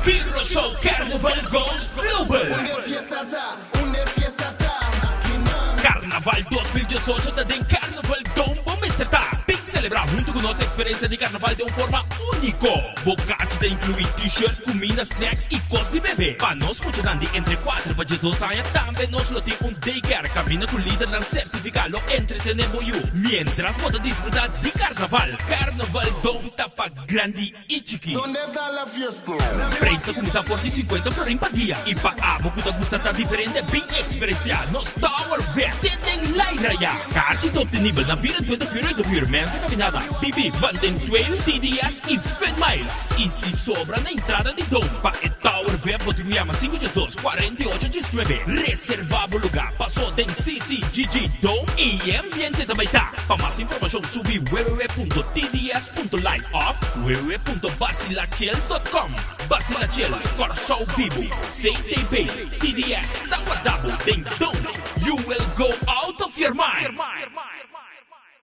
Curaçao Carnival Goes Global. Carnaval 2018 da Den Carnaval Dome vamos estar. Celebrar junto com nossa experiência de carnaval de uma forma única. Bocate de incluir t-shirt, comida, snacks e coisas de bebê. Para nós continuar entre 4 para 12 anos, também nós tem um daycare. Camina com o líder no certificado entretenemos you. Mientras pode desfrutar de carnaval. Carnaval Dome tapa grande e chiquinho. Onde está a fiesta? Preço começa por 50 florim para dia. E para a boca da gusta tá diferente, bem experienciar. Nos Tower Verde tem Lairaya. Carte top nível na 24 km do Pure Mensa caminhada. Bibi, van den 12 TDS e Fed Miles. E se sobra na entrada de Dome, para a Tower Verde, pode me chamar 512-4819. Reservado lugar. Passou den CCGG Dome e ambiente também tá. Para mais informação, subir www.tds.live off www.basilachel.com. Basilachel, Curaçao Vivo, CTP, TDS, tá guardado, den Dome.